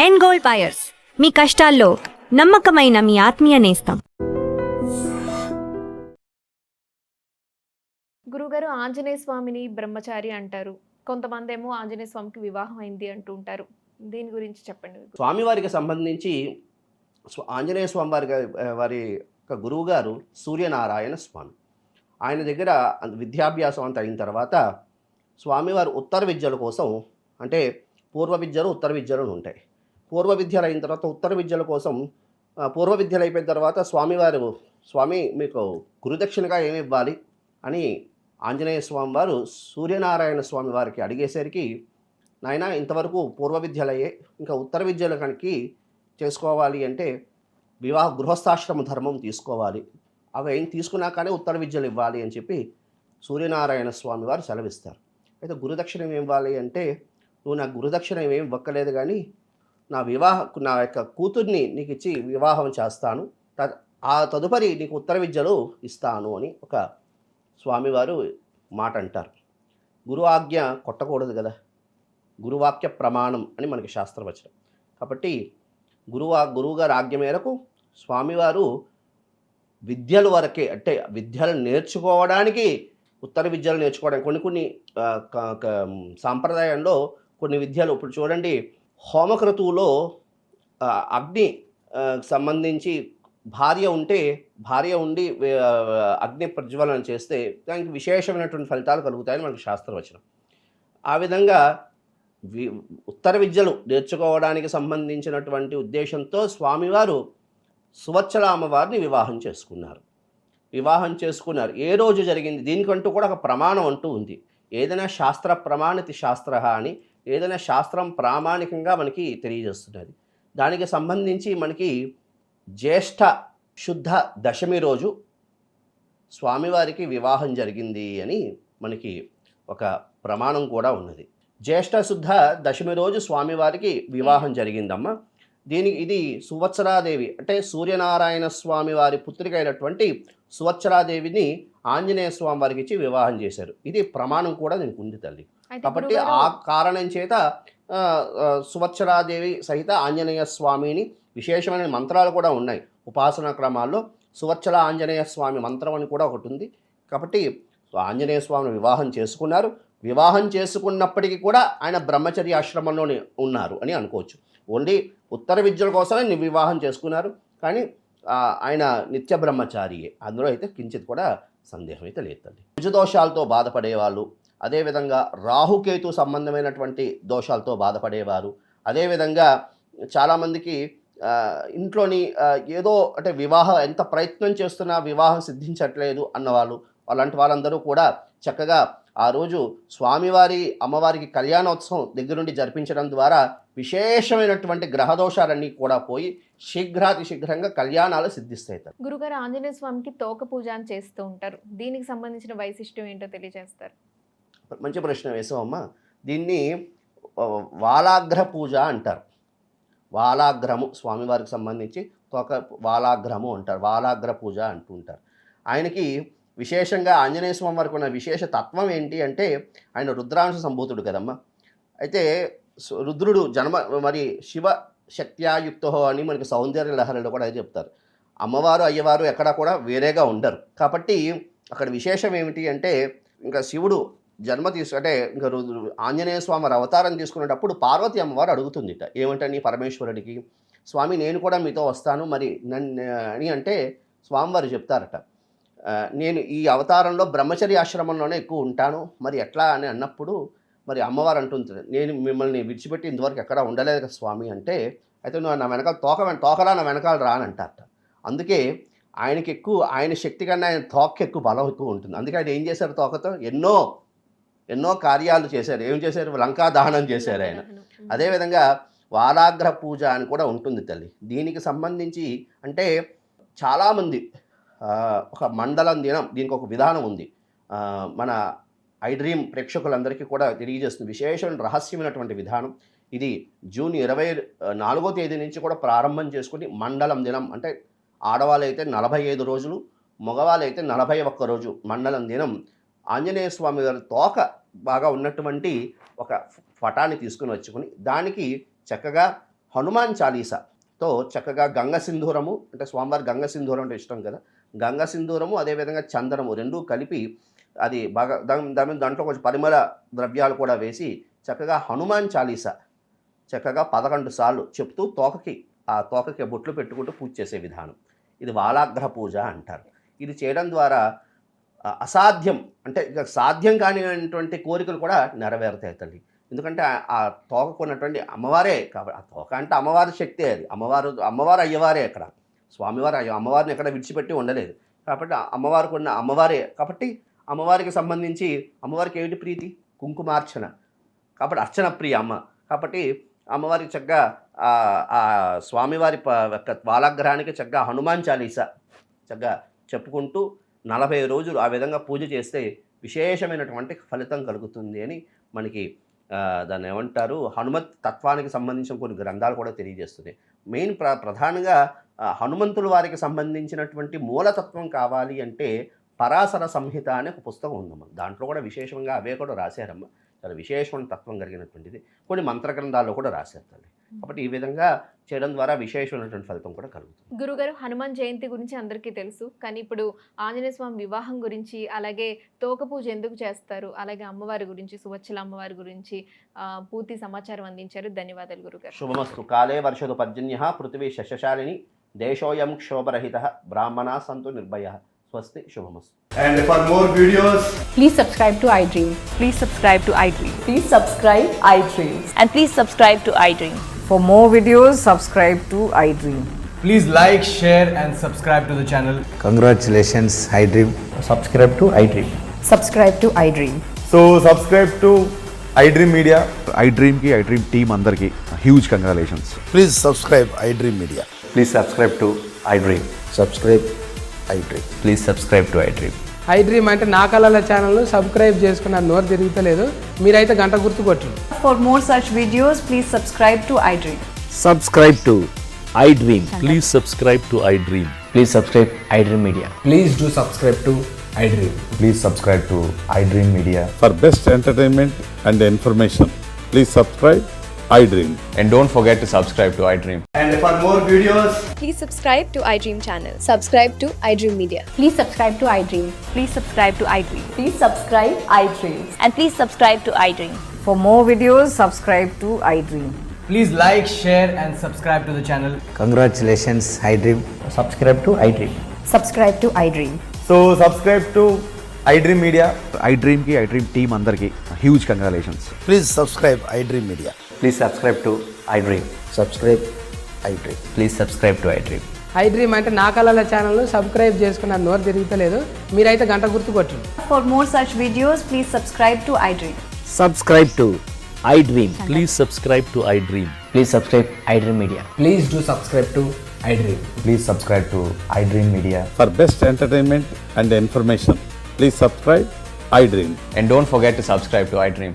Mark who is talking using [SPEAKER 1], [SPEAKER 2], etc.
[SPEAKER 1] And gold buyers, మీ కష్టాల్లో నమ్మకమైన మీ ఆత్మీయ నేస్తం.
[SPEAKER 2] గురుగారు, ఆంజనేయ స్వామిని బ్రహ్మచారి అంటారు, కొంతమంది ఏమో ఆంజనేయ స్వామికి వివాహం అయింది అంటూ ఉంటారు. దీని గురించి చెప్పండి.
[SPEAKER 3] స్వామివారికి సంబంధించి ఆంజనేయ స్వామి వారి యొక్క గురువు గారు సూర్యనారాయణ స్వామి. ఆయన దగ్గర విద్యాభ్యాసం అంతా అయిన తర్వాత స్వామివారు ఉత్తర విద్యల కోసం, అంటే పూర్వ విద్యలు ఉత్తర విద్యలు ఉంటాయి. పూర్వ విద్యలు అయిన తర్వాత ఉత్తర విద్యల కోసం, పూర్వ విద్యలు అయిపోయిన తర్వాత స్వామి మీకు గురుదక్షిణగా ఏమి ఇవ్వాలి అని ఆంజనేయ స్వామి వారు సూర్యనారాయణ స్వామి వారికి అడిగేసరికి, నాయన ఇంతవరకు పూర్వ విద్యలయ్యే, ఇంకా ఉత్తర విద్యల కనుక చేసుకోవాలి అంటే గృహస్థాశ్రమ ధర్మం తీసుకోవాలి, అవి ఏం తీసుకున్నాకనే ఉత్తర విద్యలు ఇవ్వాలి అని చెప్పి సూర్యనారాయణ స్వామి వారు సెలవిస్తారు. అయితే గురుదక్షిణ ఏం ఇవ్వాలి అంటే, నువ్వు నాకు గురుదక్షిణ ఏం ఇవ్వక్కలేదు, కానీ నా యొక్క కూతుర్ని నీకు ఇచ్చి వివాహం చేస్తాను, ఆ తదుపరి నీకు ఉత్తర విద్యలు ఇస్తాను అని ఒక స్వామివారు మాట అంటారు. గురు ఆజ్ఞ కొట్టకూడదు కదా, గురువాక్య ప్రమాణం అని మనకి శాస్త్రవచనం. కాబట్టి గురువుగారి ఆజ్ఞ మేరకు స్వామివారు విద్యల వరకే, అంటే విద్యలు నేర్చుకోవడానికి, ఉత్తర విద్యలు నేర్చుకోవడానికి కొన్ని సాంప్రదాయంలో కొన్ని విద్యలు, ఇప్పుడు చూడండి, హోమక్రతువులో అగ్ని సంబంధించి భార్య ఉండి అగ్ని ప్రజ్వలన చేస్తే దానికి విశేషమైనటువంటి ఫలితాలు కలుగుతాయని మనకి శాస్త్రవచనం. ఆ విధంగా ఉత్తర విద్యలు నేర్చుకోవడానికి సంబంధించినటువంటి ఉద్దేశంతో స్వామివారు సువత్సల అమ్మవారిని వివాహం చేసుకున్నారు. ఏ రోజు జరిగింది, దీనికంటూ కూడా ఒక ప్రమాణం అంటూ ఉంది. ఏదైనా శాస్త్ర ప్రమాణితి శాస్త్ర అని, ఏదైనా శాస్త్రం ప్రామాణికంగా మనకి తెలియజేస్తున్నది. దానికి సంబంధించి మనకి జ్యేష్ఠ శుద్ధ దశమి రోజు స్వామివారికి వివాహం జరిగింది అని మనకి ఒక ప్రమాణం కూడా ఉన్నది. జ్యేష్ఠ శుద్ధ దశమి రోజు స్వామివారికి వివాహం జరిగిందమ్మ. ఇది సువత్సరాదేవి, అంటే సూర్యనారాయణ స్వామి వారి పుత్రిక అయినటువంటి సువత్సరాదేవిని ఆంజనేయ స్వామి వారికి ఇచ్చి వివాహం చేశారు. ఇది ప్రమాణం కూడా దీనికి ఉంది తల్లి. కాబట్టి ఆ కారణం చేత సువత్సరాదేవి సహిత ఆంజనేయ స్వామిని విశేషమైన మంత్రాలు కూడా ఉన్నాయి. ఉపాసనా క్రమాల్లో సువత్సల ఆంజనేయ స్వామి మంత్రం అని కూడా ఒకటి ఉంది. కాబట్టి ఆంజనేయ స్వామిని వివాహం చేసుకున్నారు. వివాహం చేసుకున్నప్పటికీ కూడా ఆయన బ్రహ్మచర్య ఆశ్రమంలోనే ఉన్నారు అని అనుకోవచ్చు. ఓన్లీ ఉత్తర విద్యల కోసమే వివాహం చేసుకున్నారు, కానీ ఆయన నిత్య బ్రహ్మచారియే, అందులో అయితే కించిత్ కూడా సందేహం అయితే లేదు తల్లి. కుజదోషాలతో బాధపడేవాళ్ళు, అదేవిధంగా రాహుకేతు సంబంధమైనటువంటి దోషాలతో బాధపడేవారు, అదేవిధంగా చాలామందికి ఇంట్లోని ఏదో అంటే వివాహం ఎంత ప్రయత్నం చేస్తున్నా వివాహం సిద్ధించట్లేదు అన్నవాళ్ళు, అలాంటి వాళ్ళందరూ కూడా చక్కగా ఆ రోజు స్వామివారి అమ్మవారికి కళ్యాణోత్సవం దగ్గరుండి జరిపించడం ద్వారా విశేషమైనటువంటి గ్రహదోషాలన్నీ కూడా పోయి శీఘ్రంగా కళ్యాణాలు సిద్ధిస్తాయి.
[SPEAKER 2] గురుగారు, ఆంజనేయ స్వామికి తోక పూజ అని చేస్తూ ఉంటారు, దీనికి సంబంధించిన వైశిష్ట్యం ఏంటో తెలియజేస్తారు?
[SPEAKER 3] మంచి ప్రశ్న వేసావమ్మా. దీన్ని వాలాగ్ర పూజ అంటారు. వాలాగ్రము, స్వామివారికి సంబంధించి వాలాగ్రము అంటారు, వాలాగ్ర పూజ అంటుంటారు. ఆయనకి విశేషంగా ఆంజనేయ స్వామి వారికి ఉన్న విశేష తత్వం ఏంటి అంటే, ఆయన రుద్రాంశ సంభూతుడు కదమ్మా. అయితే రుద్రుడు మరి శివ శక్త్యాయుక్తో అని మనకి సౌందర్య లహరిలో కూడా చెప్తారు. అమ్మవారు అయ్యవారు ఎక్కడా కూడా వేరేగా ఉండరు. కాబట్టి అక్కడ విశేషం ఏమిటి అంటే, ఇంకా శివుడు అంటే ఇంకా ఆంజనేయ స్వామి వారి అవతారం తీసుకునేటప్పుడు పార్వతి అమ్మవారు అడుగుతుందిట, ఏమంటని పరమేశ్వరుడికి, స్వామి నేను కూడా మీతో వస్తాను మరి అని అంటే స్వామివారు చెప్తారట, నేను ఈ అవతారంలో బ్రహ్మచర్య ఆశ్రమంలోనే ఎక్కువ ఉంటాను, మరి ఎట్లా అని అన్నప్పుడు మరి అమ్మవారు అంటుంది, నేను మిమ్మల్ని విడిచిపెట్టి ఇంతవరకు ఎక్కడా ఉండలేదు కదా స్వామి అంటే, అయితే నువ్వు నా వెనకాల తోకలా నా వెనకాల రానంటారట. అందుకే ఆయన శక్తి కన్నా ఆయన తోక ఎక్కువ బలం ఎక్కువ ఉంటుంది. అందుకే ఆయన ఏం చేశారు, తోకతో ఎన్నో కార్యాలు చేశారు. ఏం చేశారు, లంకా దహనం చేశారు ఆయన. అదేవిధంగా వాలాగ్ర పూజ అని కూడా ఉంటుంది తల్లి. దీనికి సంబంధించి అంటే చాలామంది ఒక మండలం దినం, దీనికి ఒక విధానం ఉంది. మన ఐడ్రీమ్ ప్రేక్షకులందరికీ కూడా తెలియజేస్తుంది విశేషమైన రహస్యమైనటువంటి విధానం. ఇది జూన్ 24వ తేదీ నుంచి కూడా ప్రారంభం చేసుకుని మండలం దినం, అంటే ఆడవాళ్ళైతే 45 రోజులు, మగవాళ్ళైతే 41 రోజు మండలం దినం ఆంజనేయ స్వామి గారి తోక బాగా ఉన్నటువంటి ఒక పటాన్ని తీసుకుని వచ్చుకొని దానికి చక్కగా హనుమాన్ చాలీసాతో చక్కగా గంగ సింధూరము, అంటే స్వామివారి గంగ సింధూరం అంటే ఇష్టం కదా, గంగ సింధూరము అదేవిధంగా చందనము రెండూ కలిపి అది బాగా దాంట్లో కొంచెం పరిమళ ద్రవ్యాలు కూడా వేసి చక్కగా హనుమాన్ చాలీసా చక్కగా 11 సార్లు చెప్తూ ఆ తోకకి బొట్లు పెట్టుకుంటూ పూజ చేసే విధానం, ఇది వాలాగ్రహ పూజ అంటారు. ఇది చేయడం ద్వారా అసాధ్యం అంటే ఇక సాధ్యం కానిటువంటి కోరికలు కూడా నెరవేరుతాయి తల్లి. ఎందుకంటే ఆ తోకకు ఉన్నటువంటి అమ్మవారే కాబట్టి, ఆ తోక అంటే అమ్మవారి శక్తే, అది అమ్మవారు అయ్యవారే, అక్కడ స్వామివారు అమ్మవారిని ఎక్కడ విడిచిపెట్టి ఉండలేదు కాబట్టి అమ్మవారికి ఉన్న అమ్మవారే కాబట్టి అమ్మవారికి సంబంధించి అమ్మవారికి ఏమిటి ప్రీతి, కుంకుమార్చన కాబట్టి అర్చన ప్రియ అమ్మ కాబట్టి అమ్మవారికి చక్కగా ఆ స్వామివారి వాలాగ్రహానికి చక్కగా హనుమాన్ చాలీసా చక్కగా చెప్పుకుంటూ 40 రోజులు ఆ విధంగా పూజ చేస్తే విశేషమైనటువంటి ఫలితం కలుగుతుంది అని మనకి దాన్ని ఏమంటారు హనుమత్ తత్వానికి సంబంధించిన కొన్ని గ్రంథాలు కూడా తెలియజేస్తున్నాయి. మెయిన్ ప్రధానంగా హనుమంతుల వారికి సంబంధించినటువంటి మూలతత్వం కావాలి అంటే పరాశర సంహిత అనే ఒక పుస్తకం ఉందమ్మ. దాంట్లో కూడా విశేషంగా అవే కూడా రాశారమ్మ. చాలా విశేషమైన తత్వం కలిగినటువంటిది. కొన్ని మంత్ర గ్రంథాల్లో కూడా రాశారు తల్లి. కాబట్టి ఈ విధంగా చేయడం ద్వారా విశేషమైనటువంటి ఫలితం కూడా కలుగుతుంది.
[SPEAKER 2] గురుగారు, హనుమాన్ జయంతి గురించి అందరికీ తెలుసు, కానీ ఇప్పుడు ఆంజనేయ స్వామి వివాహం గురించి, అలాగే తోక పూజ ఎందుకు చేస్తారు, అలాగే అమ్మవారి గురించి, సువచ్చల అమ్మవారి గురించి పూర్తి సమాచారం అందించారు. ధన్యవాదాలు గురుగారు.
[SPEAKER 3] శుభమస్తు. కాలే వర్షదు పర్జన్య పృథివీ శశశాలిని దేశోయం క్షోభరహిత బ్రాహ్మణా సంతు నిర్భయ. స్వస్తి. శుభమస్తు.
[SPEAKER 4] And for more videos,
[SPEAKER 5] Please subscribe to iDream.
[SPEAKER 6] Please subscribe to iDream.
[SPEAKER 5] Please subscribe iDream.
[SPEAKER 6] And please subscribe to iDream.
[SPEAKER 7] For more videos, subscribe to iDream.
[SPEAKER 4] please like, share and subscribe to the channel.
[SPEAKER 8] Congratulations, iDream.
[SPEAKER 9] Subscribe to iDream.
[SPEAKER 5] Subscribe to iDream.
[SPEAKER 4] So subscribe to iDream Media.
[SPEAKER 10] iDream ki iDream team andarki huge congratulations.
[SPEAKER 8] Please subscribe iDream Media.
[SPEAKER 9] Please subscribe to iDream.
[SPEAKER 8] Subscribe iDream.
[SPEAKER 9] Please subscribe to iDream.
[SPEAKER 11] iDream అంటే నా కళల ఛానల్ను subscribe చేసుకున్న నోరు తిరుగుతలేదు, మీరైతే గంట గుర్తు కొట్టండి.
[SPEAKER 5] For more such videos, please subscribe to iDream.
[SPEAKER 9] Subscribe to iDream.
[SPEAKER 10] Please subscribe to iDream.
[SPEAKER 9] Please subscribe iDream Media.
[SPEAKER 4] Please do subscribe to iDream.
[SPEAKER 9] Please subscribe to iDream Media.
[SPEAKER 10] For best entertainment and information, please subscribe iDream.
[SPEAKER 9] And don't forget to subscribe to iDream.
[SPEAKER 4] And for more videos,
[SPEAKER 12] Please subscribe to iDream channel. Subscribe to iDream Media.
[SPEAKER 5] Please subscribe to iDream.
[SPEAKER 6] Please subscribe to iDream.
[SPEAKER 5] Please subscribe iDream.
[SPEAKER 6] And please subscribe to iDream.
[SPEAKER 7] For more videos, subscribe to iDream.
[SPEAKER 4] please like, share and subscribe to the channel.
[SPEAKER 8] Congratulations, iDream.
[SPEAKER 9] Subscribe to iDream.
[SPEAKER 5] Subscribe to iDream.
[SPEAKER 4] So subscribe to iDream Media.
[SPEAKER 10] iDream ki iDream team andarki huge congratulations.
[SPEAKER 8] Please subscribe iDream Media.
[SPEAKER 9] Please subscribe to iDream.
[SPEAKER 8] Subscribe iDream.
[SPEAKER 9] Please subscribe to iDream.
[SPEAKER 11] iDream అంటే నా కళల ఛానల్ను subscribe చేసుకున్న నోరు తిరుగుతలేదు, మీరైతే గంట గుర్తు కొట్టండి.
[SPEAKER 5] For more such videos, please subscribe to iDream.
[SPEAKER 9] Subscribe to iDream.
[SPEAKER 10] Please subscribe to iDream.
[SPEAKER 9] Please subscribe iDream Media.
[SPEAKER 4] Please do subscribe to iDream.
[SPEAKER 9] Please subscribe to iDream Media.
[SPEAKER 10] For best entertainment and information, please subscribe iDream.
[SPEAKER 9] And don't forget to subscribe to iDream.